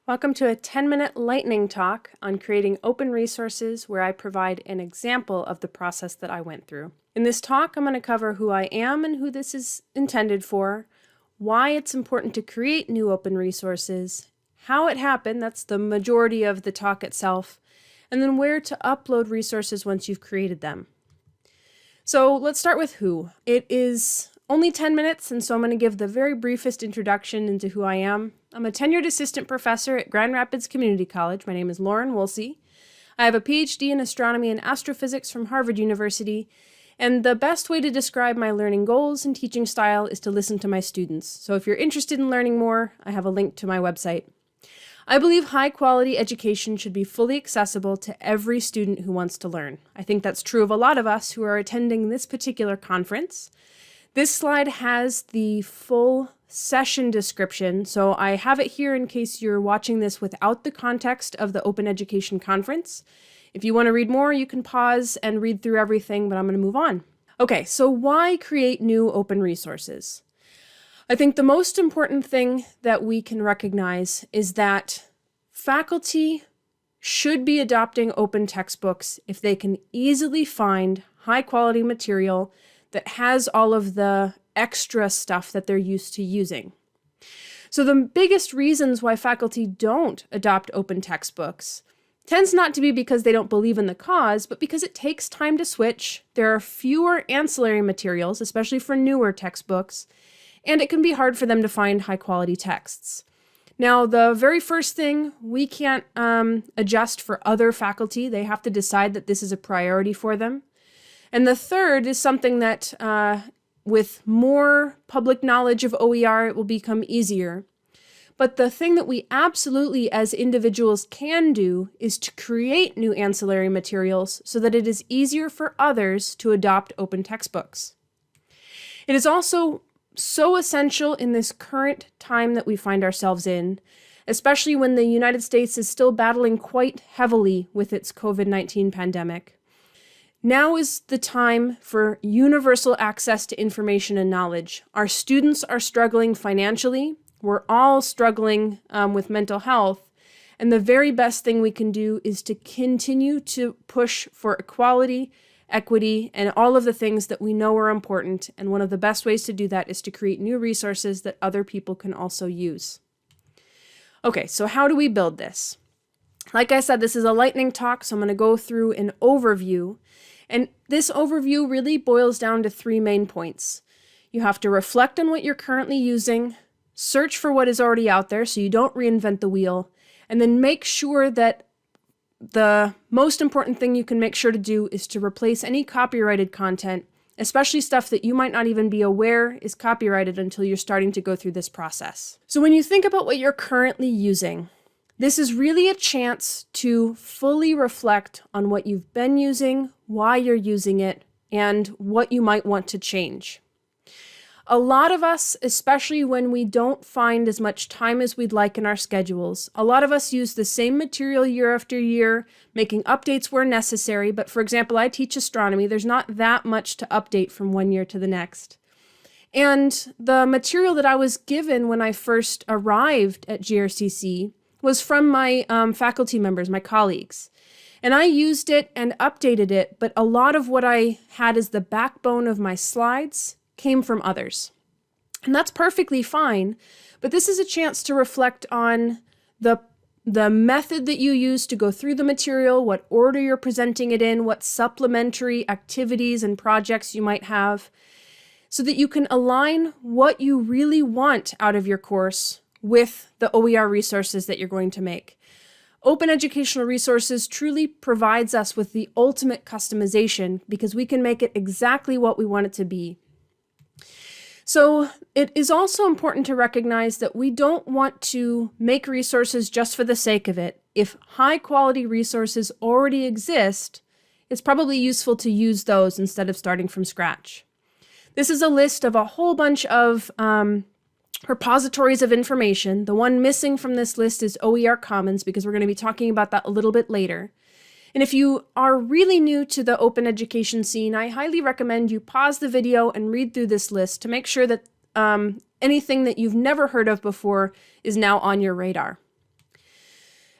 Welcome to a 10-minute lightning talk on creating open resources where I provide an example of the process that I went through. In this talk, I'm going to cover who I am and who this is intended for, why it's important to create new open resources, how it happened, that's the majority of the talk itself, and then where to upload resources once you've created them. So let's start with who. It is only 10 minutes, and so I'm going to give the very briefest introduction into who I am. I'm a tenured assistant professor at Grand Rapids Community College. My name is Lauren Woolsey. I have a PhD in astronomy and astrophysics from Harvard University, and the best way to describe my learning goals and teaching style is to listen to my students. So if you're interested in learning more, I have a link to my website. I believe high-quality education should be fully accessible to every student who wants to learn. I think that's true of a lot of us who are attending this particular conference. This slide has the full session description, so I have it here in case you're watching this without the context of the Open Education Conference. If you want to read more, you can pause and read through everything, but I'm going to move on. Okay, so why create new open resources? I think the most important thing that we can recognize is that faculty should be adopting open textbooks if they can easily find high-quality material that has all of the extra stuff that they're used to using. So the biggest reasons why faculty don't adopt open textbooks tends not to be because they don't believe in the cause, but because it takes time to switch. There are fewer ancillary materials, especially for newer textbooks, and it can be hard for them to find high-quality texts. Now, the very first thing, we can't adjust for other faculty. They have to decide that this is a priority for them. And the third is something that with more public knowledge of OER, it will become easier. But the thing that we absolutely as individuals can do is to create new ancillary materials so that it is easier for others to adopt open textbooks. It is also so essential in this current time that we find ourselves in, especially when the United States is still battling quite heavily with its COVID-19 pandemic. Now is the time for universal access to information and knowledge. Our students are struggling financially. We're all struggling with mental health. And the very best thing we can do is to continue to push for equality, equity, and all of the things that we know are important. And one of the best ways to do that is to create new resources that other people can also use. Okay, so how do we build this? Like I said, this is a lightning talk, so I'm going to go through an overview. And this overview really boils down to three main points. You have to reflect on what you're currently using, search for what is already out there so you don't reinvent the wheel, and then make sure that the most important thing you can make sure to do is to replace any copyrighted content, especially stuff that you might not even be aware is copyrighted until you're starting to go through this process. So when you think about what you're currently using, this is really a chance to fully reflect on what you've been using, why you're using it, and what you might want to change. A lot of us, especially when we don't find as much time as we'd like in our schedules, a lot of us use the same material year after year, making updates where necessary. But for example, I teach astronomy. There's not that much to update from one year to the next. And the material that I was given when I first arrived at GRCC was from my faculty members, my colleagues. And I used it and updated it, but a lot of what I had as the backbone of my slides came from others. And that's perfectly fine, but this is a chance to reflect on the method that you use to go through the material, what order you're presenting it in, what supplementary activities and projects you might have, so that you can align what you really want out of your course with the OER resources that you're going to make. Open Educational Resources truly provides us with the ultimate customization because we can make it exactly what we want it to be. So it is also important to recognize that we don't want to make resources just for the sake of it. If high quality resources already exist, it's probably useful to use those instead of starting from scratch. This is a list of a whole bunch of repositories of information. The one missing from this list is OER Commons because we're going to be talking about that a little bit later. And if you are really new to the open education scene, I highly recommend you pause the video and read through this list to make sure that anything that you've never heard of before is now on your radar.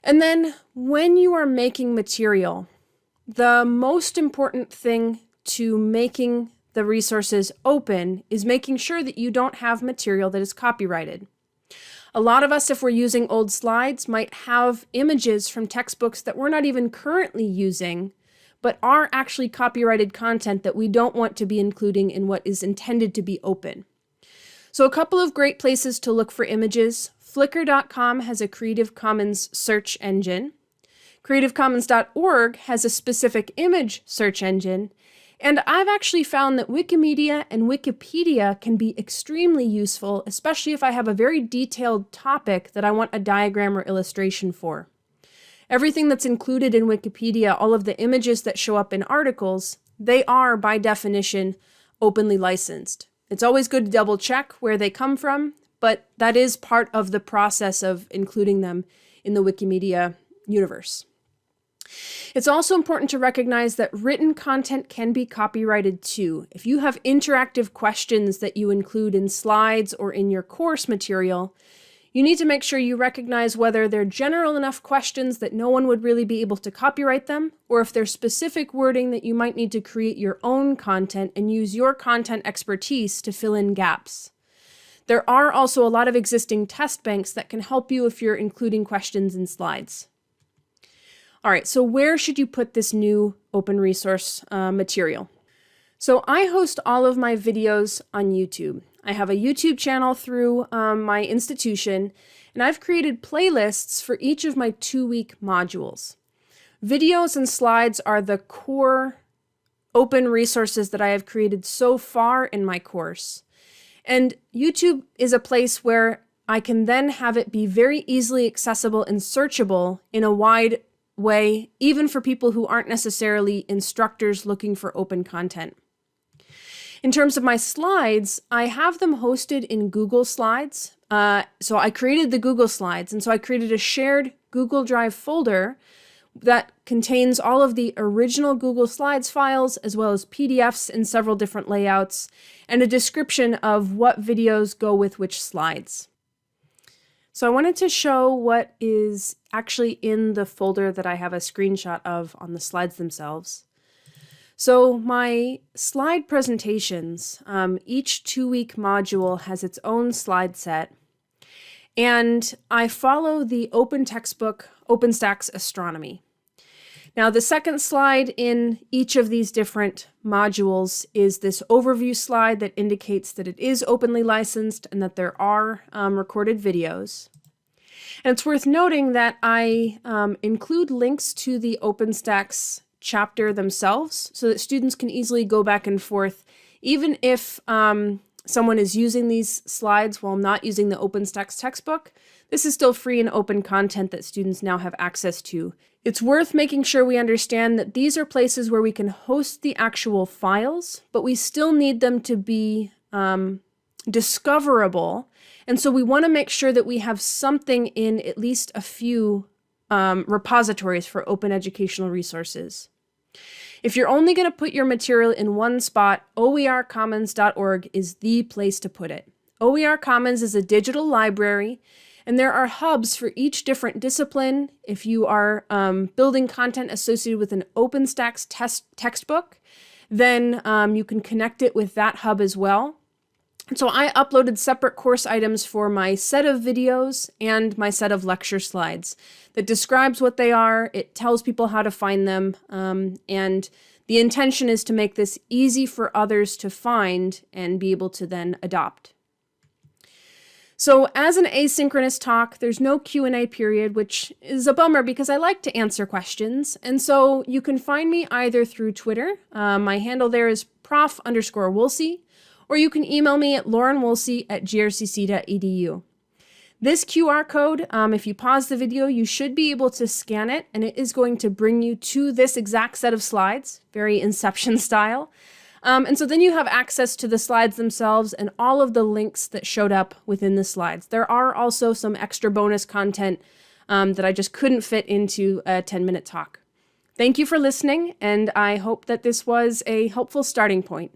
And then when you are making material, the most important thing to making the resources open is making sure that you don't have material that is copyrighted. A lot of us, if we're using old slides, might have images from textbooks that we're not even currently using, but are actually copyrighted content that we don't want to be including in what is intended to be open. So a couple of great places to look for images. Flickr.com has a Creative Commons search engine. CreativeCommons.org has a specific image search engine. And I've actually found that Wikimedia and Wikipedia can be extremely useful, especially if I have a very detailed topic that I want a diagram or illustration for. Everything that's included in Wikipedia, all of the images that show up in articles, they are, by definition, openly licensed. It's always good to double check where they come from, but that is part of the process of including them in the Wikimedia universe. It's also important to recognize that written content can be copyrighted too. If you have interactive questions that you include in slides or in your course material, you need to make sure you recognize whether they're general enough questions that no one would really be able to copyright them, or if there's specific wording that you might need to create your own content and use your content expertise to fill in gaps. There are also a lot of existing test banks that can help you if you're including questions in slides. All right, so where should you put this new open resource material? So I host all of my videos on YouTube. I have a YouTube channel through my institution, and I've created playlists for each of my 2-week modules. Videos and slides are the core open resources that I have created so far in my course. And YouTube is a place where I can then have it be very easily accessible and searchable in a wide way, even for people who aren't necessarily instructors looking for open content. In terms of my slides, I have them hosted in Google Slides. So I created the Google Slides, and so I created a shared Google Drive folder that contains all of the original Google Slides files, as well as PDFs in several different layouts, and a description of what videos go with which slides. So I wanted to show what is actually in the folder that I have a screenshot of on the slides themselves. So my slide presentations, each 2-week module has its own slide set, and I follow the open textbook OpenStax Astronomy. Now the second slide in each of these different modules is this overview slide that indicates that it is openly licensed and that there are recorded videos. And it's worth noting that I include links to the OpenStax chapter themselves so that students can easily go back and forth, even if someone is using these slides while not using the OpenStax textbook. This is still free and open content that students now have access to. It's worth making sure we understand that these are places where we can host the actual files, but we still need them to be discoverable. And so we want to make sure that we have something in at least a few repositories for open educational resources. If you're only going to put your material in one spot, oercommons.org is the place to put it. OER Commons is a digital library, and there are hubs for each different discipline. If you are building content associated with an OpenStax textbook, then you can connect it with that hub as well. And so I uploaded separate course items for my set of videos and my set of lecture slides that describes what they are. It tells people how to find them. And the intention is to make this easy for others to find and be able to then adopt. So as an asynchronous talk, there's no Q&A period, which is a bummer because I like to answer questions. And so you can find me either through Twitter. My handle there is prof_Woolsey. Or you can email me at laurenwoolsey@grcc.edu. This QR code, if you pause the video, you should be able to scan it, and it is going to bring you to this exact set of slides, very Inception style. And so then you have access to the slides themselves and all of the links that showed up within the slides. There are also some extra bonus content that I just couldn't fit into a 10-minute talk. Thank you for listening, and I hope that this was a helpful starting point.